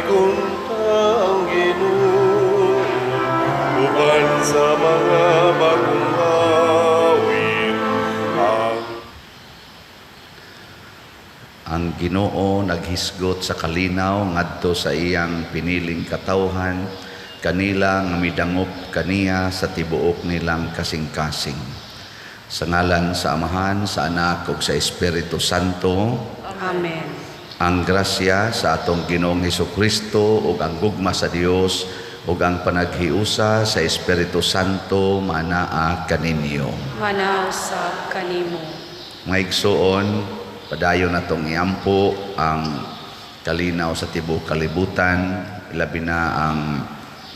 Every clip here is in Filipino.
kunta ang Ginoo, uban sa mga bagong awit. Ang Ginoo naghisgot sa kalinaw ngadto sa iyang piniling katawhan, kanila nga midangop kaniya sa tibuok nilang kasing-kasing. Sa ngalan sa Amahan, sa Anak ug sa Espiritu Santo. Amen. Ang grasya sa atong Ginoong Hesukristo ug ang gugma sa Dios ug ang panaghiusa sa Espiritu Santo manaa kaninyo. Manaw sa kanimo. Mga igsoon, padayon natong iampo ang kalinaw sa tibuok kalibutan, labi na ang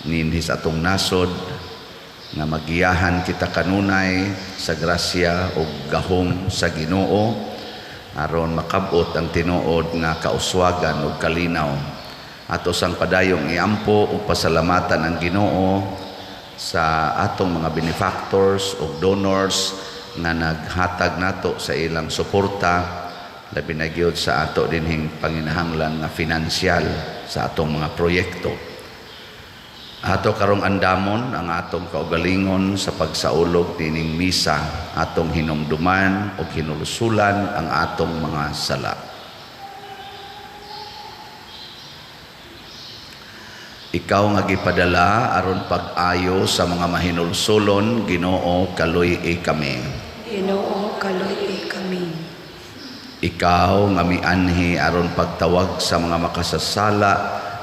ninhis atong nasod nga magiyahan kita kanunay sa grasya ug gahom sa Ginoo aron makabot ang tinuod nga kauswagan ug kalinaw. Ato sang padayong iampo ug pasalamatan ang Ginoo sa atong mga benefactors ug donors nga naghatag nato sa ilang suporta, labi na gyud sa ato dinhing panginahanglan nga finansyal sa atong mga proyekto. Ato karong andamon ang atong kaugalingon sa pagsaulog dining misa, atong hinumduman o hinulusulan ang atong mga sala. Ikaw nga gipadala aron pag-ayo sa mga mahinulsulon, Ginoo kaluy-i kami. Ginoo kaluy-i kami. Ikaw nga mianhi aron pagtawag sa mga makasasala,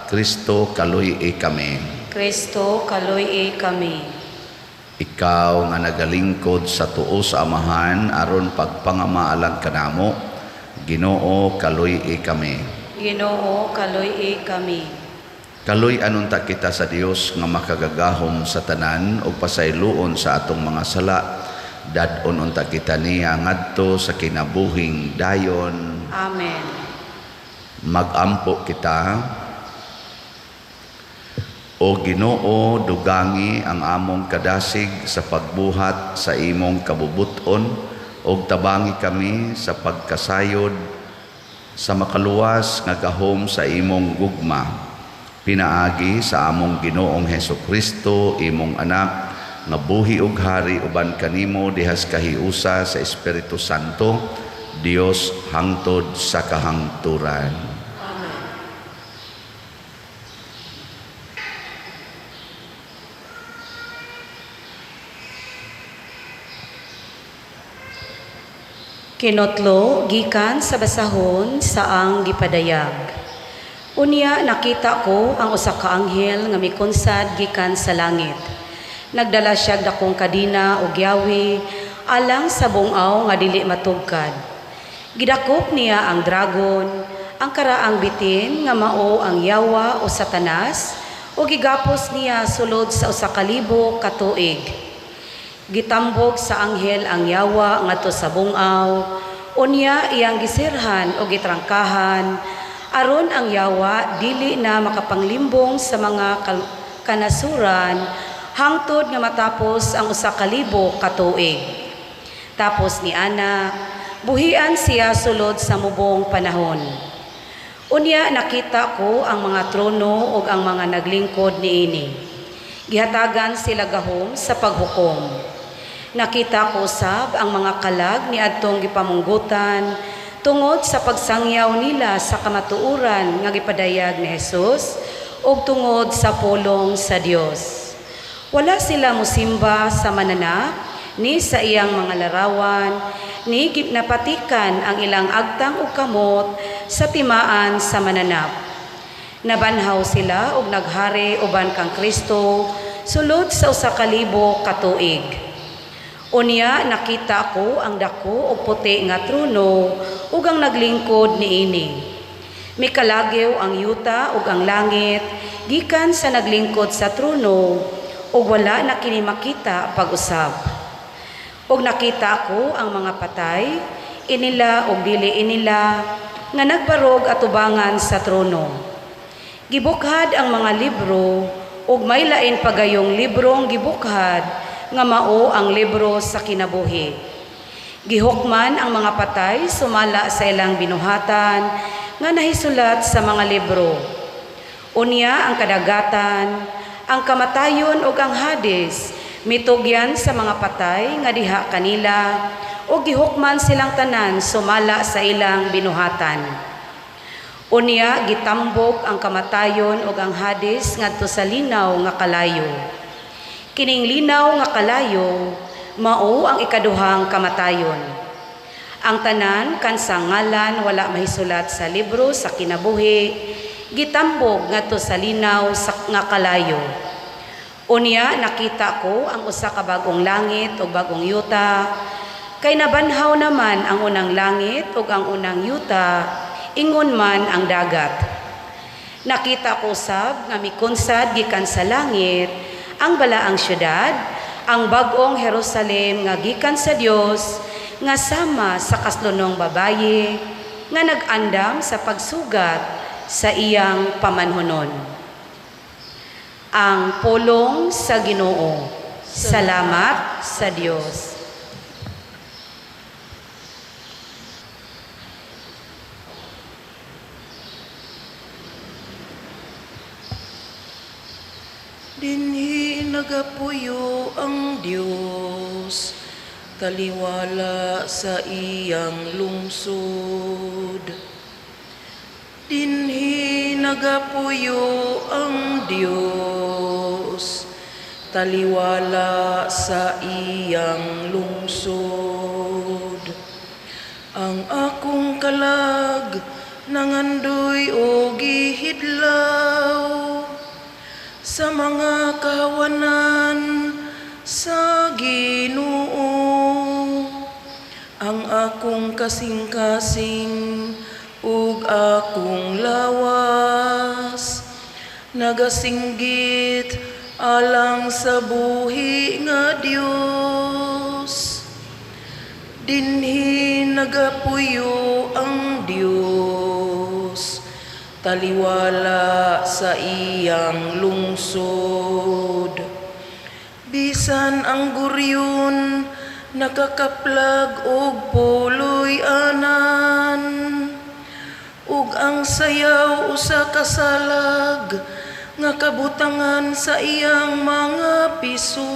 Kristo kaluy-i kami. Kristo kaluy-i kami. Ikaw nga nagalingkod sa tuo sa Amahan aron pagpangamaalan kanamo, Ginoo kaluy-i kami. Ginoo kaluy-i kami. Kaluy anunta kita sa Dios nga makagagahom sa tanan ug pasayloon sa atong mga sala, dad-on unta kita niya ngadto sa kinabuhing dayon. Amen. Magampo kita. O Ginoo, dugangi ang among kadasig sa pagbuhat sa imong kabubuton ug tabangi kami sa pagkasayod sa makaluwas nga gahom sa imong gugma. Pinaagi sa among Ginoong Hesukristo, imong anak, nga buhi ug hari uban kanimo dihas kahiusa sa Espiritu Santo, Dios hangtod sa kahangturan. Kinotlo gikan sa basahon sa ang gipadayag. Unya nakita ko ang usa ka anghel nga mikunsad gikan sa langit. Nagdala siya dakong kadina ug yawi alang sa bungaw nga dili matugkad. Gidakop niya ang dragon, ang karaang bitin nga mao ang yawa o Satanas, ug gigapos niya sulod sa usa ka libo ka tuig. Gitambog sa anghel ang yawa ngadto sa bungaw, unya iyang gisirhan o gitrangkahan, aron ang yawa dili na makapanglimbong sa mga kanasuran hangtod nga matapos ang usa ka libo ka tuig. Tapos ni ana, buhian siya sulod sa mubong panahon. Unya nakita ko ang mga trono ug ang mga naglingkod niini. Gihatagan sila gahom sa paghukom. Nakita ko usab ang mga kalag ni adtong gipamunggutan tungod sa pagsangyaw nila sa kamatuoran nga gipadayag ni Jesus ug tungod sa pulong sa Dios. Wala sila mosimba sa mananap ni sa iyang mga larawan, ni napatikan ang ilang agtang ug kamot sa timaan sa mananap. Nabanhaw sila ug naghari uban kang Kristo sulod sa usa ka libo ka tuig. Unya nakita ko ang dako ug puti nga trono ug ang naglingkod niini. Mikalagyo ang yuta ug ang langit gikan sa naglingkod sa trono ug wala na kini makita pag-usab. Ug nakita ko ang mga patay, inila ug dili inila nga nagbarog atubangan sa trono. Gibukhad ang mga libro ug may lain pagayong librong gibukhad nga mao ang libro sa kinabuhi. Gihukman ang mga patay sumala sa ilang binuhatan nga nahisulat sa mga libro. Unya ang kadagatan, ang kamatayon ug ang Hades, mitugyan sa mga patay nga diha kanila, o gihukman silang tanan sumala sa ilang binuhatan. Unya gitambok ang kamatayon ug ang Hades ngadto sa linaw nga kalayo. Kining linaw nga kalayo mao ang ikaduhang kamatayon. Ang tanan kansa ngalan wala mahisulat sa libro sa kinabuhi, gitambog ngadto sa linaw nga kalayo. Unya nakita ko ang usa ka bagong langit ug bagong yuta, kay nabanhaw naman ang unang langit ug ang unang yuta, ingon man ang dagat. Nakita ko sab nga mikunsad gikan sa langit ang balaang syudad, ang bag-ong Jerusalem nga gikan sa Dios, nga sama sa kaslunong babaye, nga nag-andam sa pagsugat sa iyang pamanhonon. Ang pulong sa Ginoo. Salamat sa Dios. Dinhi nagapuyo ang Dios, taliwala sa iyang lungsod. Dinhi nagapuyo ang Dios, taliwala sa iyang lungsod. Ang akong kalag nangandoy o gihidlaw sa mga kahawanan sa Ginoo. Ang akong kasing-kasing ug akong lawas nagasinggit alang sa buhi nga Dios. Dinhi nagapuyo ang Dios, taliwala sa iyang lungsod. Bisan ang guryon nakakaplag og puloy anan, ug ang sayaw usa ka salag nga kabutangan sa iyang mga piso.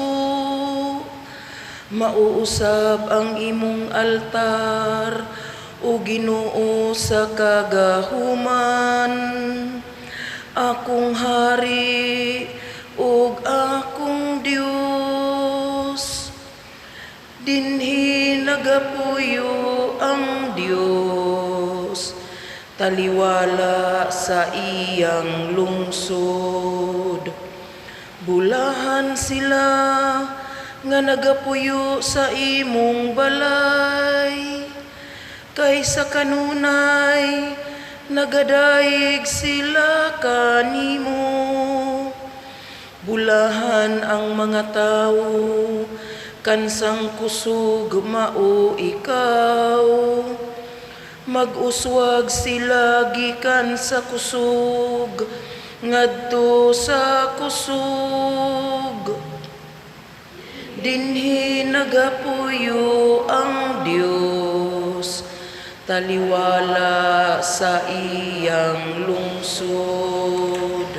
Mauusab ang imong altar o Ginoo sa kagahuman, akong hari ug akong Dios. Dinhi nagapuyo ang Dios, taliwala sa iyang lungsod. Bulahan sila nga nagapuyo sa imong balay, kaysa kanunay nagadayeg sila kanimo. Bulahan ang mga tao kansang kusog mao ikaw, mag-uswag sila gikan sa kusog ngadto sa kusog. Dinhi nagapuyo ang Dios, taliwala sa iyang lungsod.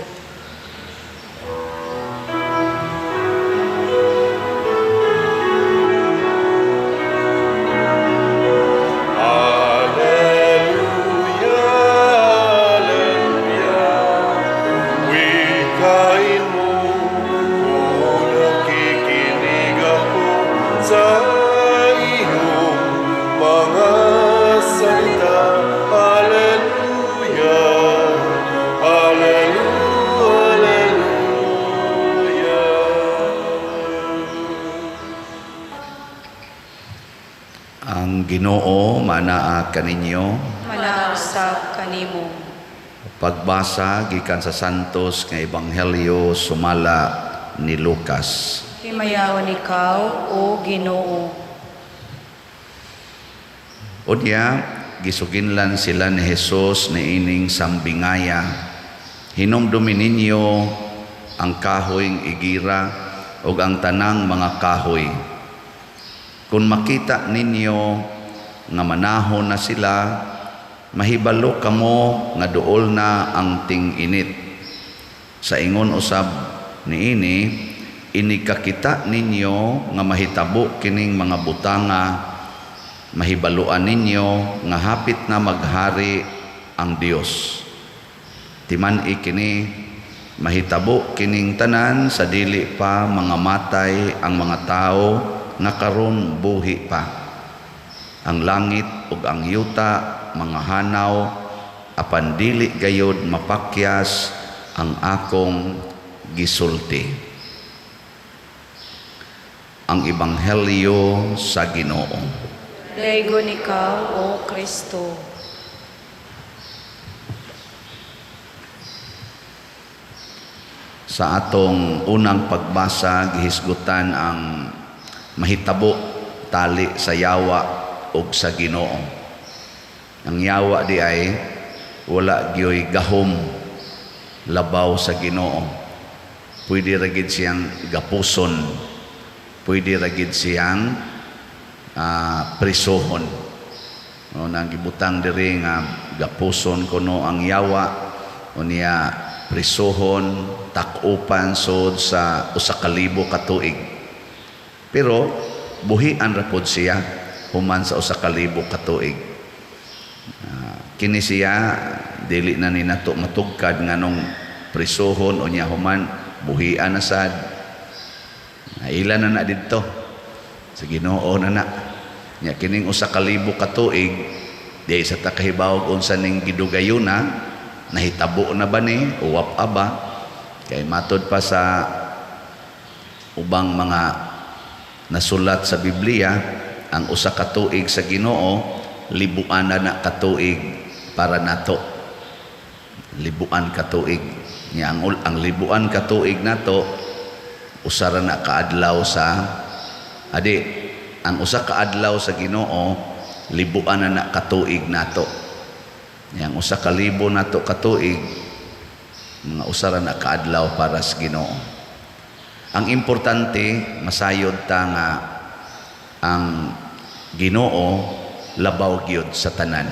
Ginoo manaa kaninyo. Manausap kanimo. Pagbasa gikan sa Santos nga Ebanghelyo sumala ni Lucas. Himayawan ikaw, O Ginoo. Unya gisuginlan sila ni Jesus ni ining sambingaya. Hinumdumi ninyo ang kahoyng igira ug ang tanang mga kahoy. Kung makita ninyo nga manahon na sila, mahibalo kamo nga duol na ang ting-init. Sa ingon usab niini, inikakita ninyo nga mahitabo kining mga butanga, mahibaluan ninyo nga hapit na maghari ang Dios. Timan ikini mahitabo kining tanan sa dili pa mga matay ang mga tao nga karon buhi pa. Ang langit ug ang yuta mga hanaw, apan dili gayod mapakyas ang akong gisulti. Ang Ebanghelyo sa Ginoo. Daygon ikaw, O Kristo. Sa atong unang pagbasa, gihisgutan ang mahitabo tali sa yawa ug sa Ginoo. Ang yawa di ay wala gyoy gahom labaw sa Ginoo. Pwede ra gid siyang gapuson, pwede ra gid siyang prisohon. Nang gibutang diri nga gapuson kuno ang yawa, unya prisohon, takupan sod sa 1,000 ka tuig. Pero buhian ra pod siya human sa 1,000 ka tuig. Kini siya dili na ni nato matugkad nganong prisohon unya human buhian na sad. Ilan na didto sa Ginoo na. Nya kining 1,000 ka tuig di sa takahibaw unsa ning gidugayuna, nahitabo na ba ni uwap aba kay matod pa sa ubang mga nasulat sa Biblia, ang 1 ka tuig sa Ginoo libuan na ka tuig para nato. Libuan ka tuig nya ang libuan ka tuig nato usara na kaadlaw sa ang 1 ka adlaw sa Ginoo libuan na ka tuig nato. Yang 1,000 nato ka tuig mga usara na kaadlaw para sa Ginoo. Ang importante masayod ta nga ang Ginoo labaw gyud sa tanan.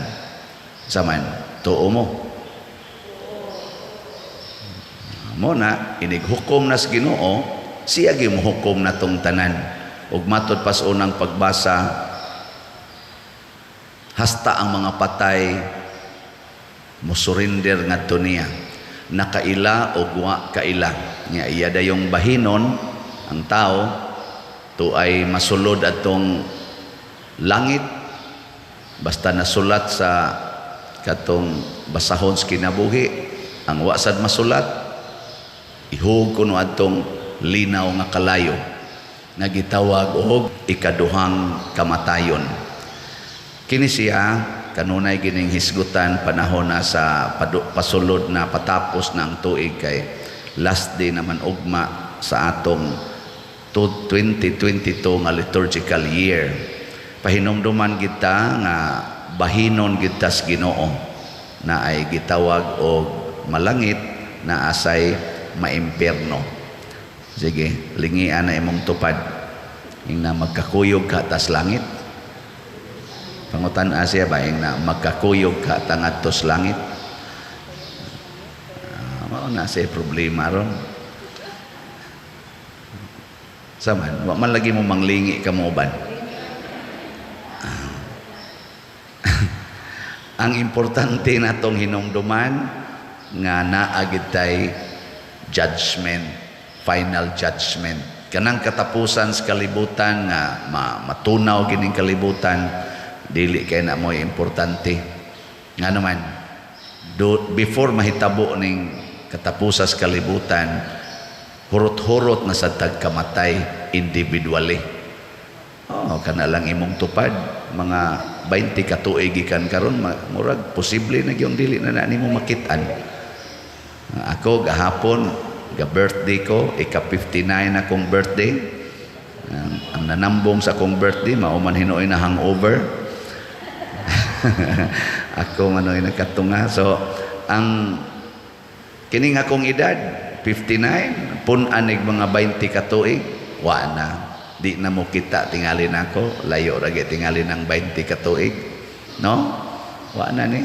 Saman tuo mo. Muna inighukom na sa Ginoo, siya gyud mohukom natong tanan. Ug matod pa sa unang pagbasa, hasta ang mga patay musurinder ngadto niya, nakaila o wa kaila nya iya dayong bahinon ang tao to ay masulod atong langit basta nasulat sa katong basahon sa kinabuhi. Ang wasad masulat ihug kuno atong linaw nga kalayo nga gitawag og ikaduhang kamatayon. Kini siya kanunay gining hisgutan panahon na sa pasulod na patapos ng tuig kay last day naman ugma sa atong 2022 nga liturgical year. Pahinumduman kita nga bahinon kita sa Ginoo na ay gitawag og malangit na asay maimperno. Sige, lingian na imong tupad ing na magkakuyog ka tas langit. Pangutan Asya ba ing na magkakuyog ka tangadtos langit. Mao na say problema ron. Saman, wa man lagi mo manglingi ka mo uban. Ang importante natong hinumduman nga naagid tay judgment, final judgment. Kanang katapusan sa kalibutan nga matunaw gining kalibutan, dili kay na mo importante. Nga naman, before mahitabo ning katapusan sa kalibutan, hurot-hurot na sa tagkamatay individually. Kana lang imong tupad, mga 20 ka tuig gikan karon, murag posible na gyud dili na nimo makitaan. Ako gahapon ga-birthday ko, ika-59 akong birthday. Ang nanambong sa akong birthday, mauman hinuoy na hangover. Ako manoy nakatunga. So, ang kining akong edad, 59, pun-anig mga 20 ka tuig, wa na. Di na mo kita tingali nako, layo ra gyud tingali ng 20 ka tuig. No? Wa na ni.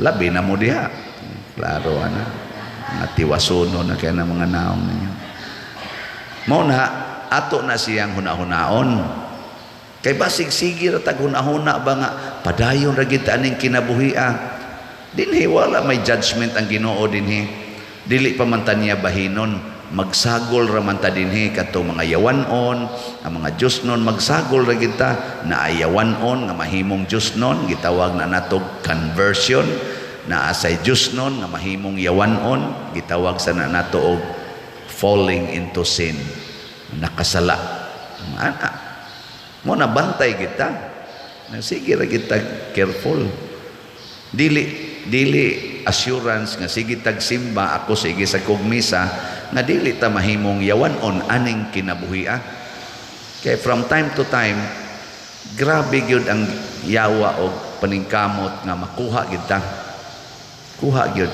Labi na mo diha. Klaro ana. Mga tiwasuno na kaya na mga naong ninyo. Mao na, ato na siyang hunahunaon. Kay basig sige ra tag hunahuna ba nga padayon ra gid aning kinabuhia. Dinhi wala may judgment ang Ginoo dinhi. Dili pa man ta niya bahinon, magsagol ra man ta dinhi kadtong mga yawanon, ang mga Diosnon magsagol ra gid ta na ayawanon nga mahimong Diosnon, gitawag na natog conversion. Na asay Diosnon nga mahimong yawanon, gitawag sa na nato og falling into sin, nakasala. Ana mo na bantay kita. Sige ra kita careful. Dili assurance nga sige tag simba ako sige sa kugmisa nga dili ta mahimong yawanon aning kinabuhia. Kay from time to time grabe gyud ang yawa og paningkamot nga makuha gid ta. Kuha gyud.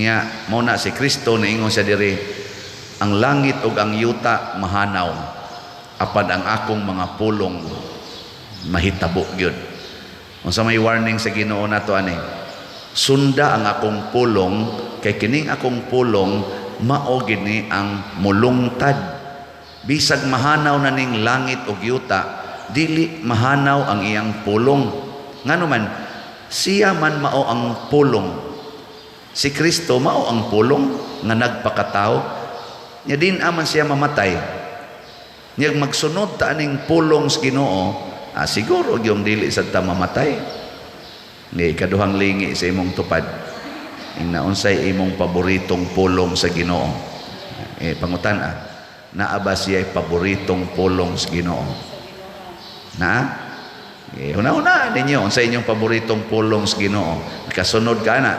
Nya mo na si Kristo naingon sa diri, ang langit ug ang yuta mahanaw. Apad ang akong mga pulong mahitabo gyud. Unsa may warning sa Ginoo nato ani? Sunda ang akong pulong kay kining akong pulong mao gini ang mulungtad. Bisag mahanaw na ning langit ug yuta, dili mahanaw ang iyang pulong. Ngano man siya man mao ang pulong. Si Kristo mao ang pulong nga nagpakatao. Nya din aman siya mamatay. Niyag magsunod ta aning pulong sa Ginoo, siguro yung dili sa ta mamatay. Ni kaduhang lingi sa imong tupad. Ingna unsay imong paboritong pulong sa Ginoo? Pangutan naa ba siya paboritong pulong sa Ginoo? Na? Una-una ninyo unsay inyong paboritong pulong sa Ginoo? Kasunod ka na.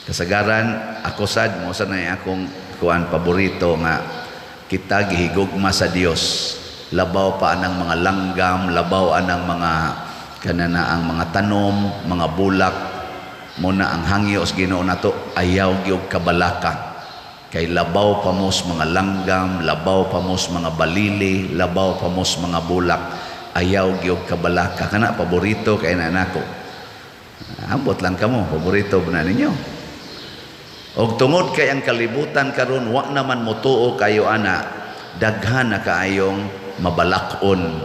Kasagaran ako sad mo sa nay akong kuan paborito nga kita gihigugma sa Dios. Labaw pa anang mga langgam, labaw anang mga kanana ang mga tanom, mga bulak. Muna ang hangyo sa Ginoo nato ayaw gyud kabalaka. Kay labaw pa mos mga langgam, labaw pa mos mga balili, labaw pa mos mga bulak. Ayaw gyud kabalaka. Kana paborito kay na nako. Ambot lang kamo, paborito ba na ninyo? Og tungod kay ang kalibutan karon wa naman motuo kayo ana, daghan na kaayong mabalakon,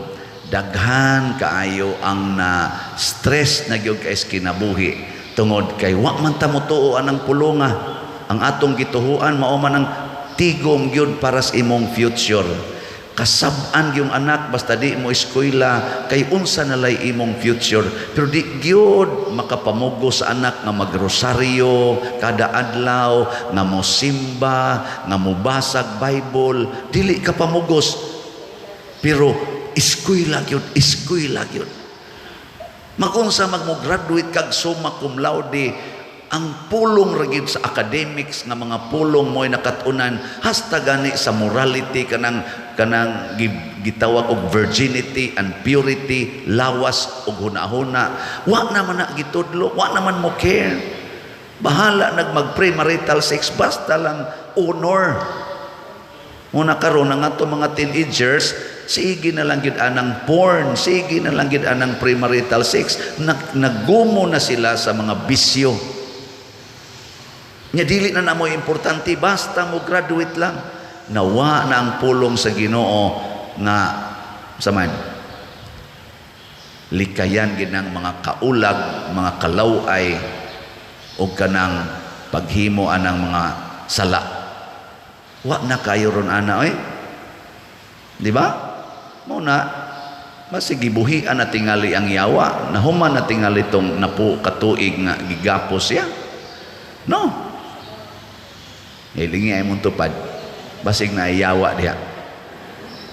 daghan kaayo ang na stress na gyud kay kinabuhi tungod kay wa man ta motuo anang pulonga. Ang atong gituhuan mao man ang tigom gyud para sa imong future. Kasab-an yung anak basta di mo eskwela kay unsa nalay imong future, pero di gyud makapamugo sa anak nga magrosaryo kada adlaw, nga mosimba, nga mobasag Bible, dili ka pamugos. Pero eskwela gyud. Magunsa magmo-graduate kag summa cum laude, ang pulong ragid sa academics nga mga pulong mo'y nakatunan hasta gani sa morality kanang gitawag og virginity and purity, lawas og hunahuna. Wa naman na gitudlo, wa naman mo care. Bahala mag-premarital sex basta lang honor. Muna karon nga to mga teenagers, sige na lang gid anang porn, sige na lang gid anang premarital sex. Naggumo na sila sa mga bisyo. Nya dili na namo importante basta mo graduate lang. Nawa na ang pulong sa Ginoo nga saman likayan gid ng mga kaulag, mga kalaway o kanang paghimo anang mga sala. Wa na kayo ron ana di ba? Mo na masigibuhian na tingali ang yawa, nahuman na tingali tong napu katuig nga gigapos siya. No. Ilingi ay mong tupad. Basig na iyawa diha.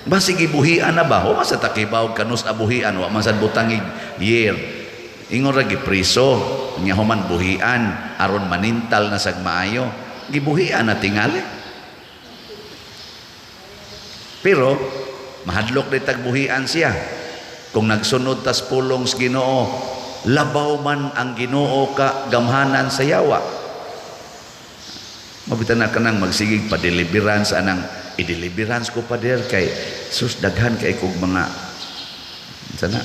Basig ibuhian na ba? O masa takibaw kanus abuhian, wa masad butangig year. Ingon ra gipriso, nya human buhian aron manintal na sag maayo. Gibuhian na tingali. Pero mahadlok di tagbuhian siya. Kung nagsunod tas pulong sa Ginoo, labaw man ang Ginoo ka gamhanan sa yawa. Mabitan na ka nang magsigig pa-deliverance anang i-deliverance ko pa der kay sus daghan kay kog mga sana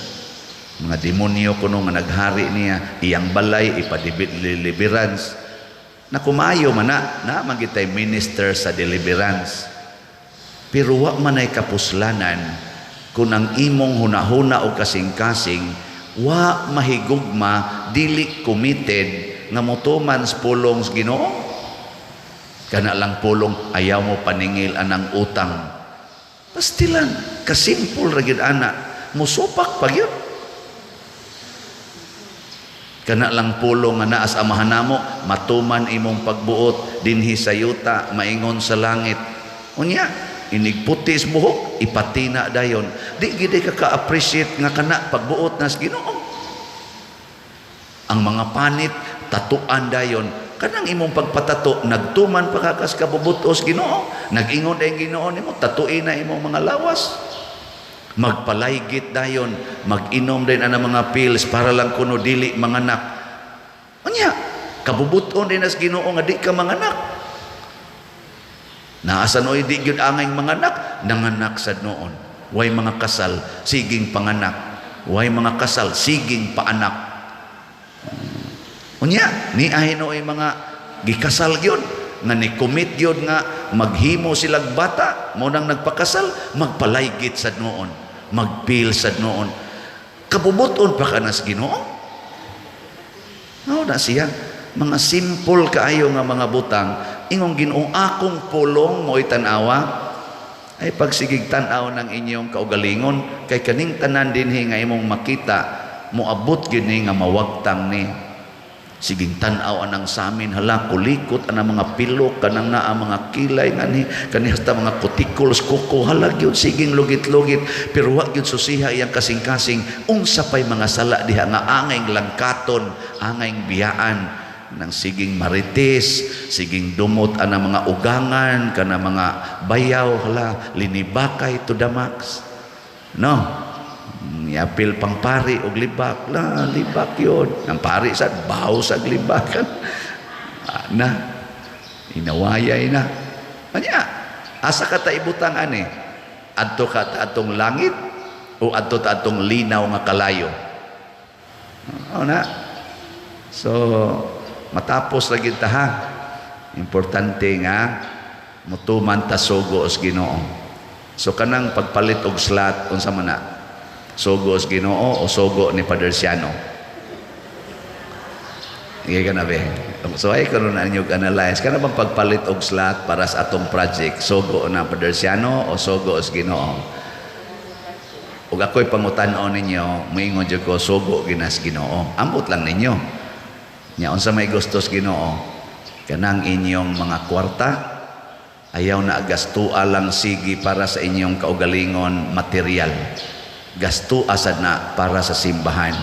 Mga demonyo kuno nga naghari niya, iyang balay ipa-deliverance. Na kumayo man na magitay minister sa deliverance. Pero wa man ay kapuslanan kung ang imong hunahuna o kasing-kasing wa mahigugma, dili committed nga motuman sa pulong sa Ginoo. Kana lang pulong ayaw mo paningil anang utang. Pastilan, kasimple ra gyud ana, musupak pa gyud. Kana lang pulong nga naa sa amahan namo, matuman imong pagbuot dinhi sa yuta, maingon sa langit. Unya, inigputis buhok, ipatina dayon. Di gid ka ka-appreciate nga kana pagbuot na sa Ginoo. Ang mga panit tatuan dayon. Kanang imong pagpatato, nagtuman pa kakas kabubutos Ginoo. Nag-ingon ay Ginoo nimo, tatuin na imong mga lawas. Magpalaygit dayon, mag-inom din ang mga pills para lang kuno dili manganak. Unya, kabubuton din as Ginoo nga di ka manganak. Naasan oy di gyud angay manganak, nanganak sad noon. Way mga kasal, siging panganak. Way mga kasal, siging paanak. Unya, ni ahino ay mga gikasal gyud nga ni commit gyud nga maghimo silang bata, mo nang nagpakasal, magpalaygit sad noon, magpil sad noon. Kabubuton pa ka nas Ginoo. Na siya, mga simple kaayo nga mga butang, ingong Ginoo akong pulong mo tan-awa ay pagsigig tan-aw ng inyong kaugalingon kay kaning tanan dinhi nga imong makita moabot gyud ni nga mawagtang ni. Siging tan-aw anang samin hala kulikot anang mga pilok kanang naa mga kilay ngani kani hasta mga cuticles kuko hala gyud siging lugit-lugit pero wa gyud susiha iyang kasing-kasing unsa pay mga sala diha nga angay langkaton angay biyaan nang siging marites siging dumot anang mga ugangan kana mga bayaw hala linibakay to the max no. Yapil pang pari og libak la libak yun ang pari sad baho sa libakan na inawayay na anya asa ka ta ibutang ani adto ka ta atong langit o adto ta atong linaw nga kalayo na so matapos lagi ta ha importante nga mutuman ta sugo os Ginoo so kanang pagpalit og slot unsa man na sugo sa Ginoo o sugo ni Padre Siano. Iya ka na be. So ay karon na ninyo analyze. Kana bang pagpalit og slot para sa atong project, sugo na Padre Siano o sugo sa Ginoo? Ug ako'y pangutan-on ninyo, moingon jud ko sugo ginas Ginoo. Ambot lang ninyo. Nya unsa may gusto sa Ginoo? Kanang inyong mga kwarta ayaw na gasto lang sigi para sa inyong kaugalingon material. Gasto asad na para sa simbahan.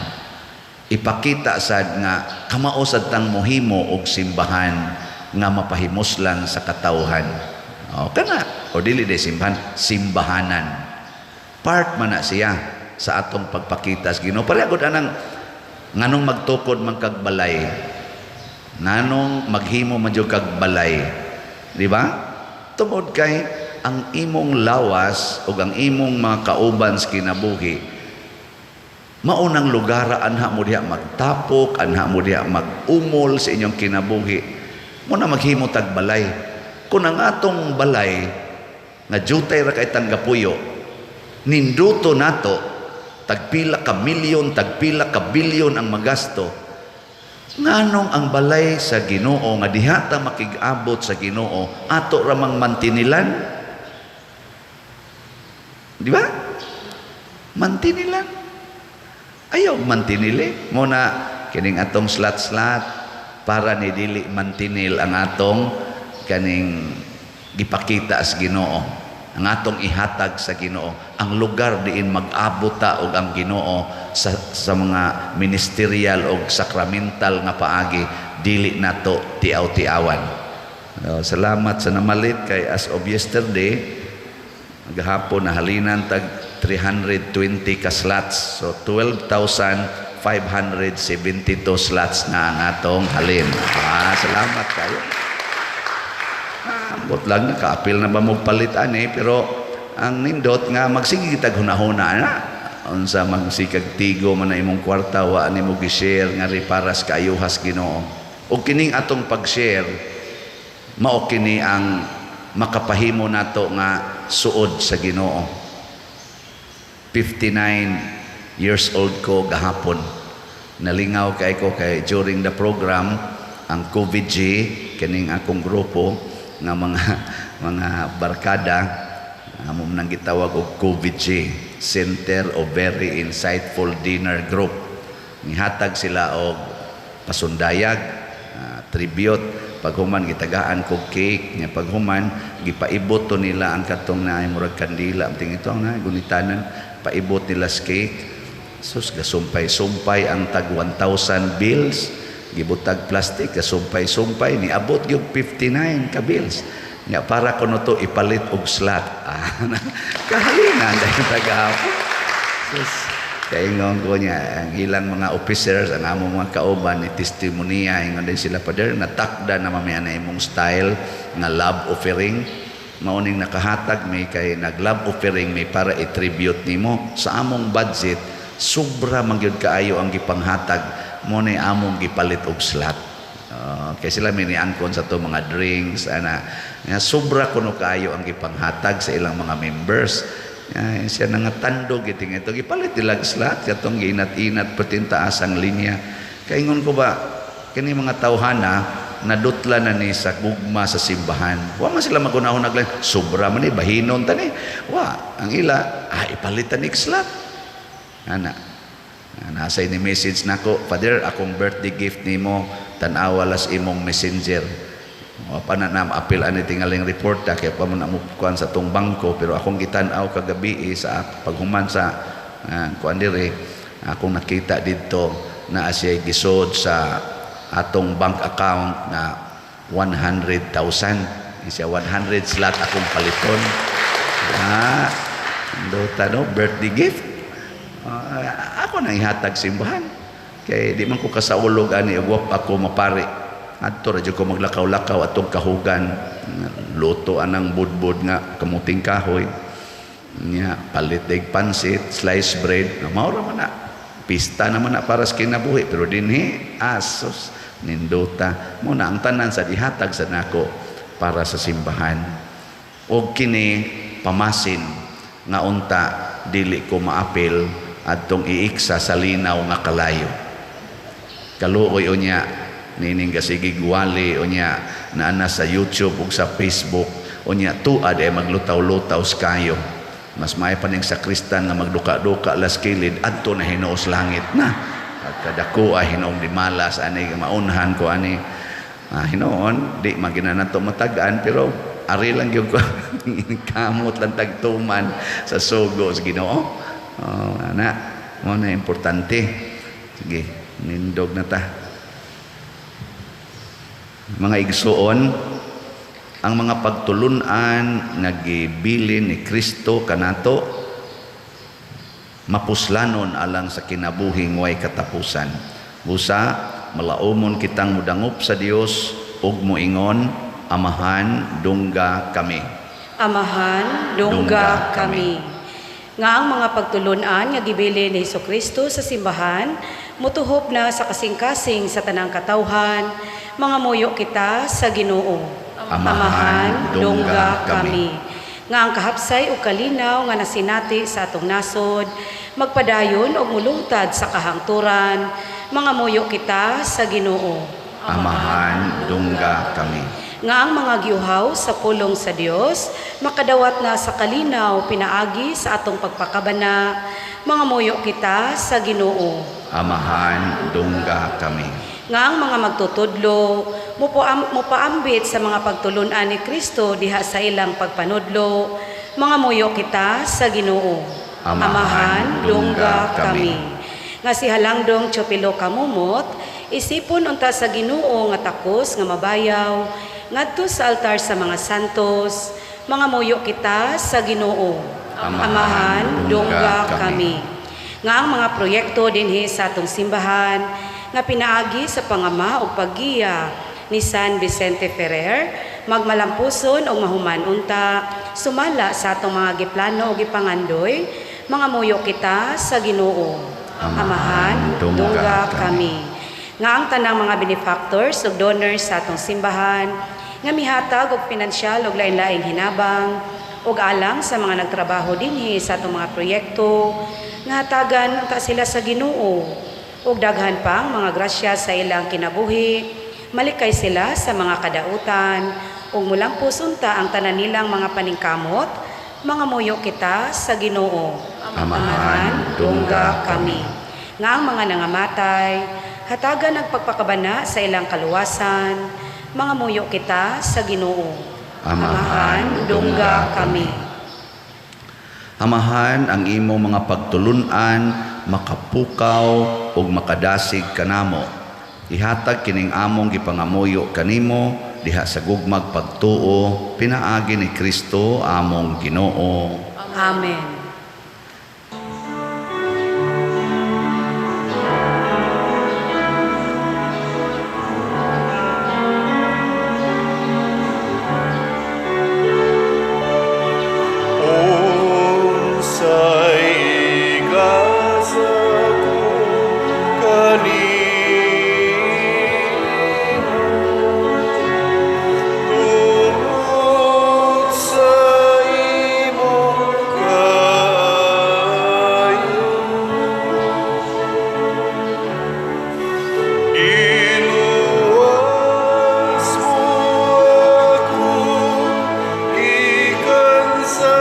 Ipakita sad nga kamao sad tang mohimo og simbahan nga mapahimuslan sa katawhan. O kana o dili de simbahan, simbahanan. Part man na siya sa atong pagpakita sa Ginoo. Pareho anang nganong magtukod man kag balay. Nganong maghimo man jud kag balay. Di ba? Tungod kay ang imong lawas o ang imong mga kauban sa kinabuhi maunang lugar anha mo diha magtapok anha mo diha mag-umol sa inyong kinabuhi mo na maghimo tag balay kung ang atong balay nga jutay ra kay tanggapuyo ninduto nato tagpila ka milyon tagpila ka bilyon ang magasto nganong ang balay sa Ginoo nga diha ta makig-abot sa Ginoo ato ra mang mantinilan. Di ba? Mantinilan. Ayaw mantinili. Muna, kining atong slat-slat para ni dili mantinil ang atong kaning gipakita sa Ginoo. Ang atong ihatag sa Ginoo. Ang lugar diin mag-abot ta og ang Ginoo sa mga ministerial o sakramental nga paagi dili nato tiaw-tiawan. Salamat sa namalit kay as of yesterday gahapon na halinan tag 320 ka slots. So 12,572 slots na ang atong halin. Salamat kayo. Ambot lang nakaapil na ba mo palitan pero ang nindot nga magsige tag hunahuna na. unsa magsikag tigo man na imong kwarta wa nimo gi-share nga riparas kaayuhas Ginoo. Ug kining atong pag-share mao kini ang makapahimo nato nga suod sa Ginoo. 59 years old ko gahapon. Nalingaw kay ko kay during the program ang COVID-G kining akong grupo nga mga barkada amom nang gitawag og COVID-G, Center of Very Insightful Dinner Group. Nihatag sila og pasundayag, tribute, paghuman gitagaan kog cake, nya paghuman gipaibot to nila ang katong na murag kandila, amting ito nga gunitanan, paibot nila sa cake. Sus gasumpay-sumpay ang tag 1,000 bills, gibutag plastic, gasumpay-sumpay niabot gyud 59 ka bills. Nga para kuno to ipalit og slot. Kahalingan dahil tagahapon. Sus, kaingon ko niya, ang ilang mga officers, ang among mga kauban ni testimonia, ingon din sila, Father, natakda na mamaya na imong style nga love offering. Mauning nakahatag, may kay nag-love offering, may para i-tribute nimo. Sa among budget, sobra mangyod kaayo ang gipanghatag, mo na among gipalit og slot. Kaya sila miniangkon sa to mga drinks nga sobra kuno kaayo ang gipanghatag sa ilang mga members. Siya nangatandog iting ito gipalit nila slot katong giinat-inat patintaas ang linya. Kaingon ko ba kini mga tawhana nadutla na ni sa gugma sa simbahan. Wa man sila magunahon naglan sobra man ni bahinon tani. Wa ang ila ipalitan ni slot. Nasa ini message nako, Father, akong birthday gift nimo tanawa las imong messenger. O pa na apil ani tingaling report kay pa mo namukuan sa tong bangko pero akong gitan-aw kagabi sa paghuman sa kuan dire akong nakita didto na siya gisod sa atong bank account na 100,000. Siya 100 slot akong paliton. Birthday gift. Ako nang ihatag simbahan kay di man ko kasaulog ani ugwap ako mapari adto ra jud ko maglakaw-lakaw atong kahugan luto anang budbud nga kamuting kahoy nya palit dig pansit sliced bread mao ra man na pista naman na para sa kinabuhi pero dinhi asos nindota mo na ang tanan sa dihatag sa nako para sa simbahan og kini pamasin nga unta dili ko maapil atong iiksa sa linaw nga kalayo. Kaluoy unya nining gasigig wali unya naana sa YouTube ug sa Facebook unya tuad ay maglutaw-lutaw kayo. Mas may pa ning sakristan nga magduka-duka las kilid adto na hinuos langit na. Kadako ay hinuong di malas ani maunhan ko ani hinoon di magina to matagaan pero ari lang gyud ko kamot lang tagtuman sa sugo sa Ginoo. Mo na importante. Sige, nindog na ta. Mga igsuon, ang mga pagtulunan nagibilin ni Kristo kanato mapuslanon alang sa kinabuhing way katapusan. Busa malaumon kitang mudangup sa Dios ug moingon, Amahan, dungga kami. Amahan, dungga kami. Nga ang mga pagtulunan nga gibilin ni Hesukristo sa simbahan, mutuhop na sa kasing-kasing sa tanang katawhan, mga muyo kita sa Ginoo. Amahan, dungga kami. Nga ang kahapsay o kalinaw nga nasinati sa atong nasod, magpadayon o mulungtad sa kahangturan, mga muyo kita sa Ginoo. Amahan, dungga kami. Nga ang mga giuhaw sa pulong sa Dios makadawat na sa kalinaw pinaagi sa atong pagpakabana, mga muyo kita sa Ginoo. Amahan, dungga kami. Nga ang mga magtutudlo mopaambit sa mga pagtulunan ni Kristo diha sa ilang pagpanudlo, mga muyo kita sa Ginoo. Amahan, dungga kami. Nga si Halangdong Chopilo Kamumot, isipon unta sa Ginoo nga takos nga mabayaw ngadto sa altar sa mga santos, mga muyo kita sa Ginoo. Amahan, dungga kami. Nga ang mga proyekto dinhi sa atong simbahan nga pinaagi sa pangama ug paggiya ni San Vicente Ferrer, magmalampuson o mahuman unta, sumala sa atong mga giplano o gipangandoy, Mga muyo kita sa Ginoo. Amahan, dungga kami. Nga ang tanang mga benefactors ug donors sa atong simbahan, nga mihatag og pinansyal ug lain-laing hinabang, ug alang sa mga nagtrabaho dinhi sa atong mga proyekto, nga hatagan ta sila sa Ginoo, ug daghan pang mga grasya sa ilang kinabuhi, malikay sila sa mga kadautan, ug mulang pusunta ang tanan nilang mga paningkamot, mga muyo kita sa Ginoo. Amahan, dungga kami. Nga ang mga nangamatay, hatagan nagpagpakabana sa ilang kaluwasan, mga muyo kita sa Ginoo. Amahan, dungga kami. Amahan ang imo mga pagtulunan, makapukaw ug makadasig kanamo. Ihatag kining among gipangamuyo kanimo diha sa gugmag pagtuo pinaagi ni Kristo among Ginoo. Amen. Unsay igasa ko kanimo, tungod sa imong kayo. Iluwas mo ako gikan sa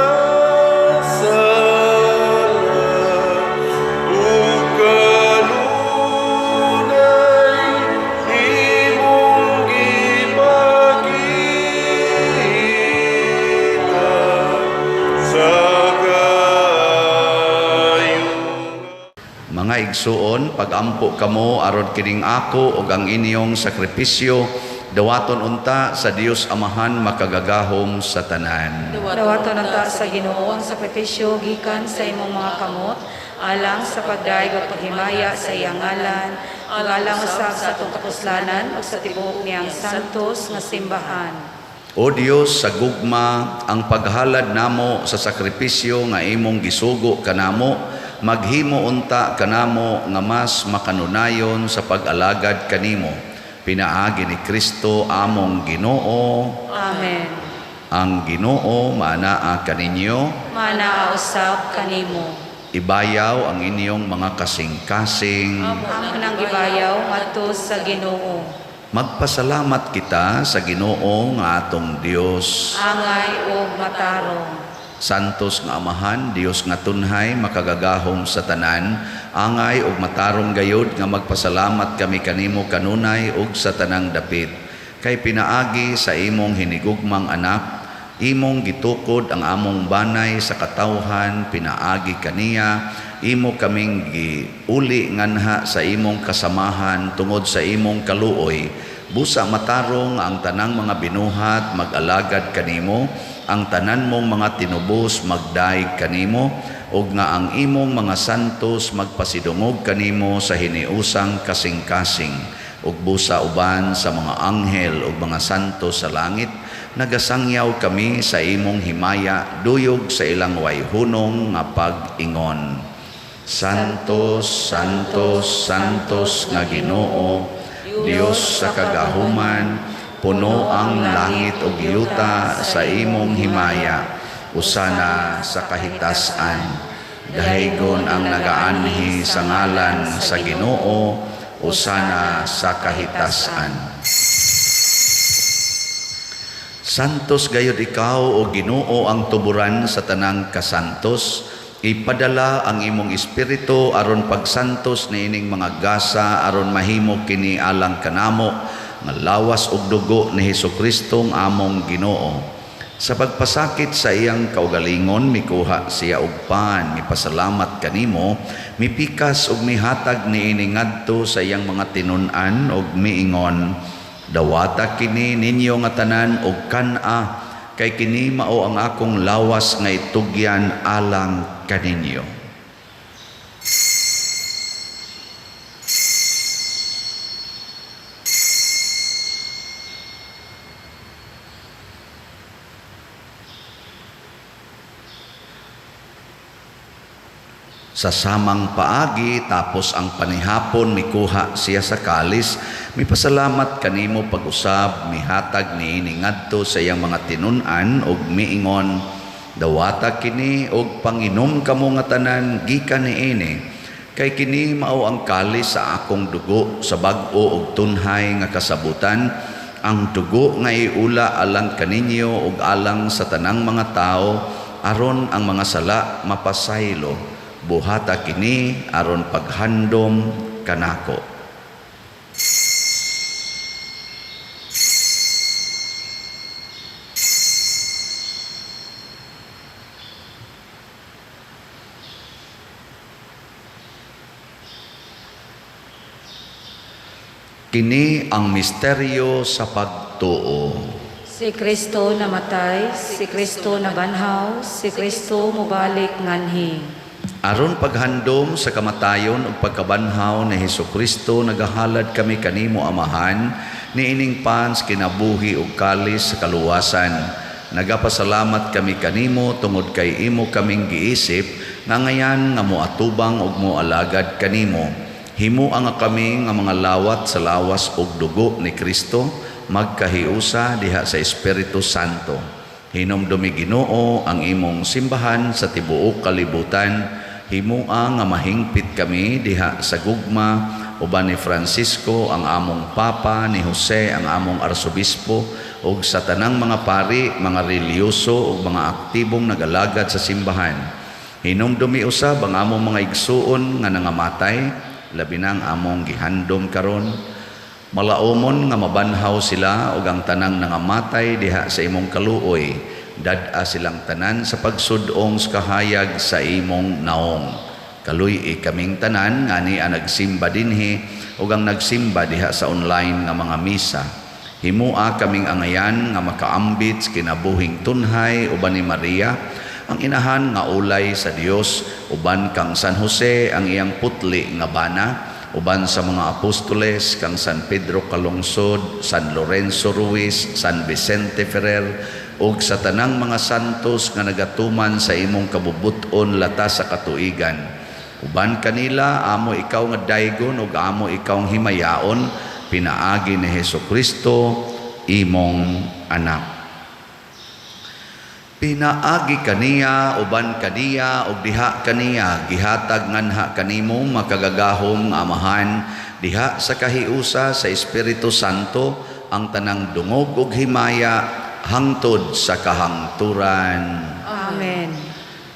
Mga igsuon, pagampo kamo aron kining ako ug ang inyong sakripisyo dawaton unta sa Dios Amahan makagagahom sa tanan. Dawaton nata sa Ginoo ang sakripisyo gikan sa imong mga kamot, alang sa pagdaig ug paghimaya sa iyang ngalan, ug alang usab sa atong kapuslanan ug sa tibuok niyang santos nga simbahan. O Dios, sa gugma ang paghalad namo sa sakripisyo nga imong gisugo kanamo, maghimo unta kanamo nga mas makanunayon sa pag-alagad kanimo. Pinaagi ni Kristo among Ginoo. Amen. Ang Ginoo maanaa kaninyo. Manaa usab kanimo. Ibayaw ang inyong mga kasing-kasing. Amo nang gibayaw ngadto sa Ginoo. Magpasalamat kita sa Ginoo nga atong Dios. Angay ug matarong. Santos nga Amahan, Dios nga tunhay, makagagahom sa tanan, angay ug matarong gayod nga magpasalamat kami kanimo kanunay ug sa tanang dapit. Kay pinaagi sa imong hinigugmang anak, imong gitukod ang among banay sa katawhan, pinaagi kaniya, imo kaming giuli nganha sa imong kasamahan tungod sa imong kaluoy. Busa matarong ang tanang mga binuhat mag-alagad kanimo, ang tanan mong mga tinubos magdaig kanimo, ug nga ang imong mga santos magpasidungog kanimo sa hiniusang kasing-kasing, ug busa uban sa mga anghel ug mga santos sa langit, nagasangyaw kami sa imong himaya, duyog sa ilang wayhunong nga pag-ingon. Santos, Santos, Santos nga Ginoo, Dios sa kagahuman, puno ang langit ug yuta sa imong himaya, usana sa kahitasan. Dahigon ang nagaanhi sa ngalan sa Ginoo, usana sa kahitasan. Santos gayud ikaw o Ginoo ang tuburan sa tanang kasantos. Ipadala ang imong espiritu aron pagsantos niining mga gasa aron mahimo kini alang kanamo nga lawas ug dugo ni Hesukristo ang among Ginoo. Sa pagpasakit sa iyang kaugalingon mikuha siya og pan, mipasalamat kanimo, mipikas ug mihatag niini ngadto sa iyang mga tinun-an ug miingon, dawata kini ninyo nga tanan og kan-a, kay kini mao ang akong lawas nga itugyan alang kaninyo. Sa samang paagi tapos ang panihapon mikuha siya sa kalis, mipasalamat kanimo pag-usab, mihatag niini ngadto sa iyang mga tinun-an ug miingon, dawata kini og panginom kamo nga tanan gikan niini, kay kini mao ang kalis sa akong dugo sa bag-o ug tunhay nga kasabutan, ang dugo nga iula alang kaninyo ug alang sa tanang mga tao aron ang mga sala mapasaylo. Buhata kini aron paghandom kanako. Kini ang misteryo sa pagtuo. Si Kristo namatay, si Kristo nabanhaw, si Kristo mubalik nganhi. Aron paghandom sa kamatayon ug pagkabanhaw ni Hesukristo, nagahalad kami kanimo Amahan, niining pans kinabuhi ug kalis sa kaluwasan. Nagapasalamat kami kanimo tungod kay imo kaming giisip nga ngayan nga moatubang ug moalagad kanimo. Himuan nga kami nga mga lawat sa lawas ug dugo ni Kristo, magkahiusa diha sa Espiritu Santo. Hinumdumi Ginoo ang imong simbahan sa tibuok kalibutan. Himua nga mahingpit kami diha sa gugma uban ni Francisco ang among Papa, ni Jose ang among Arsobispo ug sa tanang mga pari, mga reliyoso ug mga aktibong nagalagad sa simbahan. Hinumdumi usab ang among mga igsuon nga nangamatay, labi na ang among gihandom karon. Malaumon nga mabanhaw sila ug ang tanang nangamatay diha sa imong kaluoy. Dad-a silang tanan sa pagsudong sa kahayag sa imong naong. Kaluy kaming tanan ngani ang nagsimba dinhi ug ang nagsimba diha sa online nga mga misa. Himua kaming angayan nga makaambit sa kinabuhing tunhay uban ni Maria, ang inahan nga ulay sa Dios, uban kang San Jose ang iyang putli nga bana, uban sa mga apostoles kang San Pedro Calungsod, San Lorenzo Ruiz, San Vicente Ferrer, ug sa tanang mga santos nga nagatuman sa imong kabubuton lata sa katuigan. Uban kanila amo ikaw nga daygon ug amo ikaw himayaon, pinaagi ni Hesukristo imong anak. Pinaagi kaniya uban kaniya ug diha kaniya gihatag nganha kanimo makagagahom nga Amahan, diha sa kahiusa sa Espiritu Santo ang tanang dungog ug himaya hangtod sa kahangturan. Amen.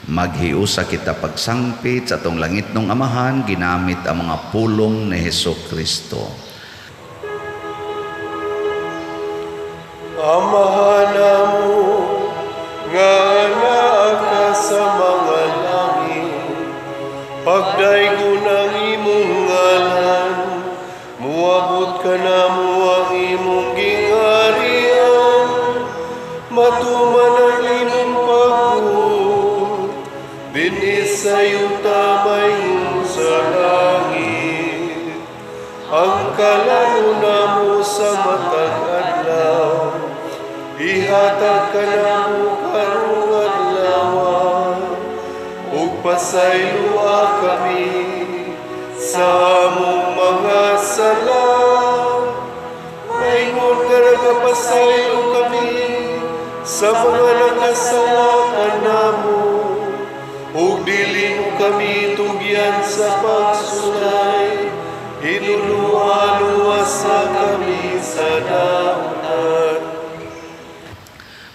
Maghiusa kita pagsangpit sa atong langit ng Amahan ginamit ang mga pulong ni Hesukristo. Amahan mo nga naa ka sa mga langit, pagdaygon ang imong ngalan, muabot ka na mo ang imong gingarian, matuman ang imong pagbuot, binis sa yuta mayon sa langit, ang kalanuna mo sa matag adlaw, ihatag ka na mo karong adlaw, ug pasaylua kami sa among mga sala. Maingon ka nagapasaylo kami sa mga nakasala kanamo, ug dili mo kami tugyan sa pagsulay, hinuluwa-luwasa kami sa dautan.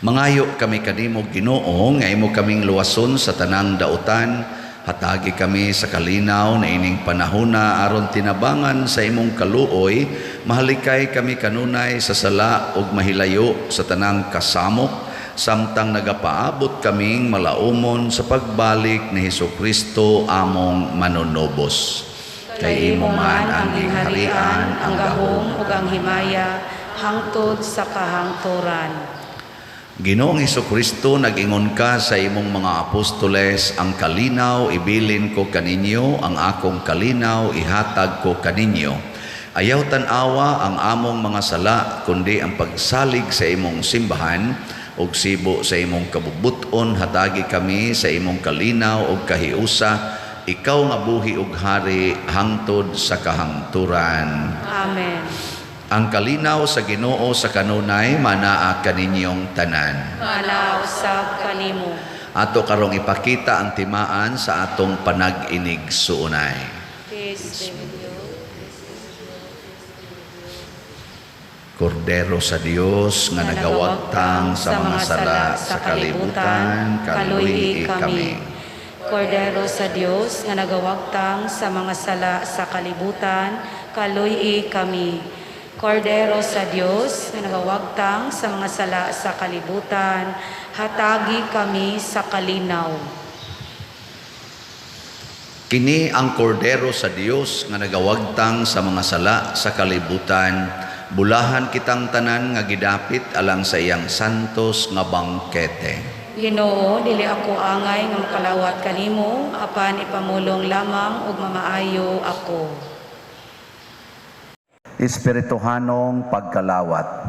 Mangayo kami kanimo Ginoo nga imo kaming luwason sa tanang dautan, hatagi kami sa kalinaw na ining panahona aron tinabangan sa imong kaluoy, mahalikay kami kanunay sa sala ug mahilayo sa tanang kasamok, samtang nagapaabot kaming malaumon sa pagbalik ni Hesukristo among manunobos. Kay imo man ang gingharian, ang gahom ug ang himaya hangtod sa kahangturan. Ginoong Hesukristo, nag-ingon ka sa imong mga apostoles, ang kalinaw ibilin ko kaninyo, ang akong kalinaw ihatag ko kaninyo. Ayaw tanawa ang among mga sala, kundi ang pagsalig sa imong simbahan, ug sibo sa imong kabubuton hatagi kami sa imong kalinaw ug kahiusa, ikaw nga buhi ug hari hangtod sa kahangturan. Amen. Ang kalinaw sa Ginoo sa kanunay manaa kaninyong tanan. Mana usab kanimo. Ato karong ipakita ang timaan sa atong panag-inig suunay. Peace be with you. Kordero sa Dios nga nagawagtang sa mga sala sa kalibutan, kaluy kami. Kordero sa Dios nga nagawagtang sa mga sala sa kalibutan, kaluy kami. Kordero sa Dios nga nagawagtang sa mga sala sa kalibutan, hatagi kami sa kalinaw. Kini ang kordero sa Dios nga nagawagtang sa mga sala sa kalibutan, bulahan kitang tanan nga gidapit alang sa iyang santos nga bangkete. Ginoo, dili ako angay nga makalawat kanimo, apan ipamulong lamang ug mamaayo ako. Espirituhanong pagkalawat.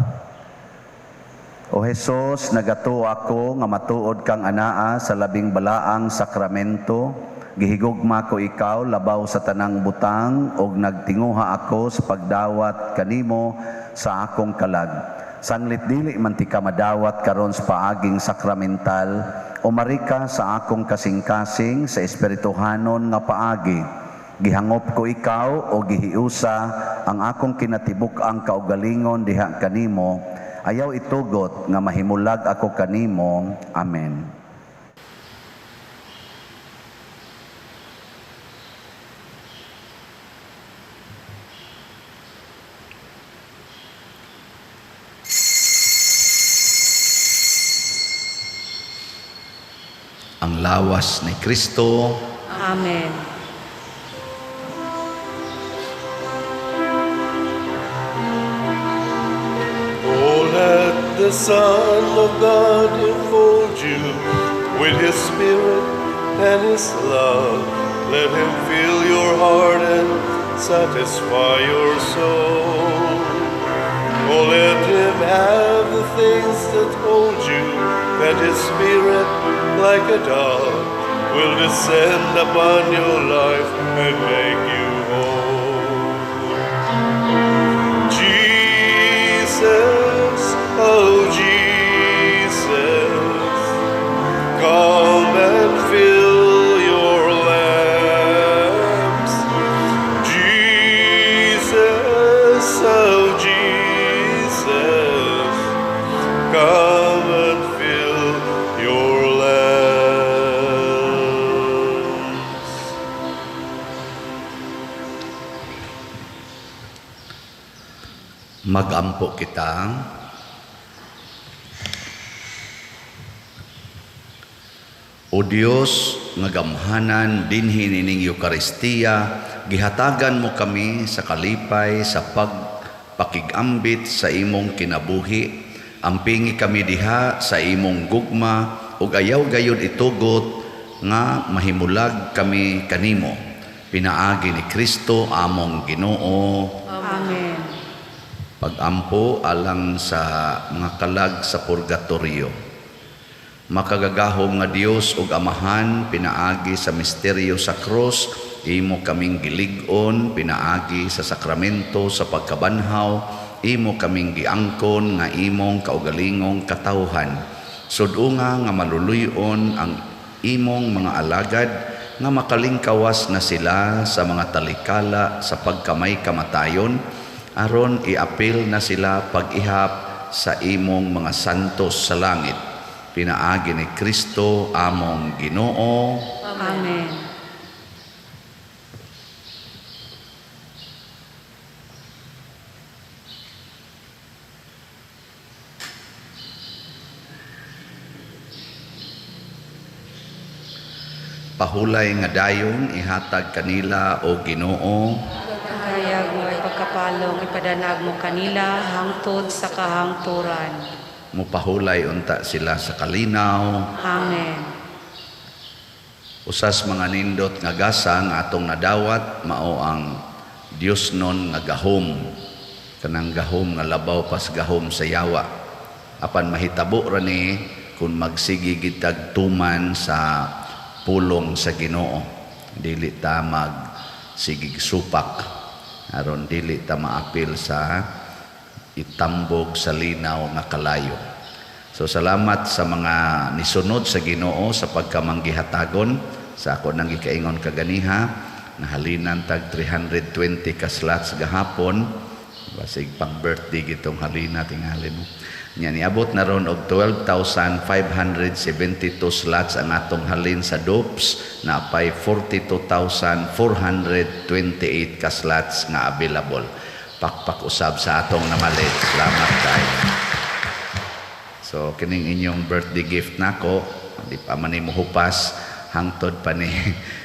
O Jesus, nagato ako nga matuod kang anaa sa labing balaang sakramento, gihigugma ko ikaw labaw sa tanang butang ug nagtinguha ako sa pagdawat kanimo sa akong kalag. Sanglit dili man ti ka madawat karon sa paaging sakramental, umarika sa akong kasing-kasing sa espirituhanon nga paagi. Gihangop ko ikaw o gihiusa ang akong kinatibuk-ang kaugalingon diha kanimo, ayaw itugot nga mahimulag ako kanimo. Amen. Ang lawas ni Kristo. Amen. Oh, let the Son of God enfold you with His Spirit and His love. Let Him fill your heart and satisfy your soul. Oh, let Him have the things that hold you, and His Spirit, like a dove, will descend upon your life and make you whole. Jesus, oh Jesus, come and fill your lamps. Jesus, oh Jesus, come and fill your lamps. Magampo kita. O Dios, nga gamhanan dinhi nining Eukaristiya, gihatagan mo kami sa kalipay sa pagpakigambit sa imong kinabuhi. Ampingi kami diha sa imong gugma ug ayaw gayud itugot nga mahimulag kami kanimo. Pinaagi ni Kristo among Ginoo. Amen. Pagampo alang sa mga kalag sa purgatorio. Makagagahom nga Dios ug Amahan, pinaagi sa misteryo sa krus, imo kaming gilig-on, pinaagi sa sakramento sa pagkabanhaw, imo kaming giangkon nga imong kaugalingong katawhan. Sudunga nga maluluyon ang imong mga alagad, nga makalingkawas na sila sa mga talikala sa pagkamay kamatayon, aron iapil na sila pag-ihap sa imong mga santos sa langit. Pinaagi ni Kristo among Ginoo. Amen. Pahulay nga dayon ihatag kanila o Ginoo. Kayag mo pagkapalong ipadanag mo kanila hangtod sa kahangturan. Mupahulay unta sila sa kalinaw. Amen. Usas mga nindot nga gasa nga atong nadawat, mao ang Dios non nga gahom. Kanang gahom nga labaw pas gahom sa yawa. Apan mahitabo ra ni kung magsigi gitag tuman sa pulong sa Ginoo. dili ta sigig supak aron dili ta maapil sa itambog sa linaw nga kalayo. So salamat sa mga nisunod sa Ginoo sa pagkamanggihatagon sa ako nang gikaingon kaganiha na halinan tag 320 ka slots gahapon basig pang birthday gitong halina tingali mo. Nya niabot na ron og 12,572 slots ang atong halin sa DOPS na pay 42,428 ka slots nga available. Pakpak usab sa atong namalit. Salamat kayo. So kining inyong birthday gift nako, di pa man mo hupas hangtod pa ni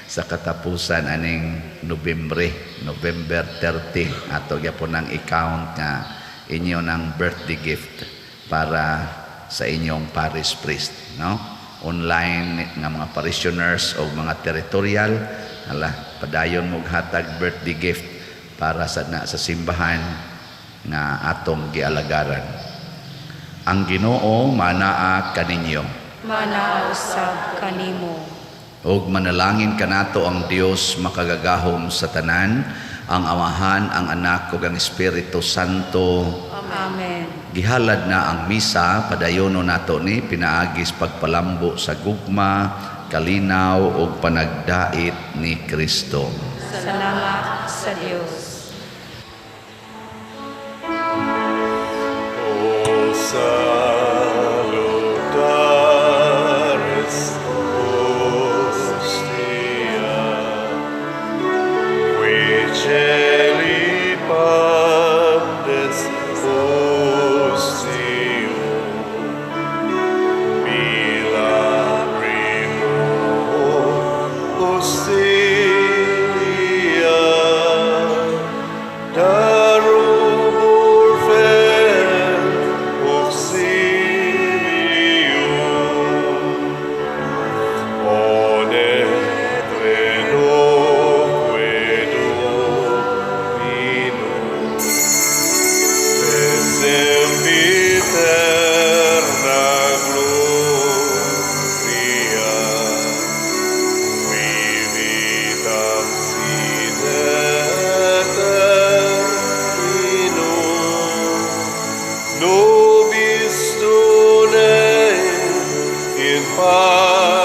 sa katapusan aning November 30 ato gyapon ang i-count nga inyo ng birthday gift para sa inyong parish priest, no? Online nga mga parishioners o mga territorial, padayon mo hatag birthday gift para sa simbahan nga atong gialagaran. Ang Ginoo manaa kaninyo. Manaa usab kanimo. Og manalangin kanato ang Dios makagagahom sa tanan, ang Amahan, ang Anak ug ang Espiritu Santo. Amen. Gihalad na ang misa, padayono nato ni pinaagis pagpalambo sa gugma, kalinaw ug panagdait ni Kristo. Salamat sa Dios. O salutaris hostia, qui celi pandes hostium, milagrimum hostilia, darubur ver auxilium, one plenoque Dominum, sempiterna gloria, qui vitam sine terminum, nobis tune in pace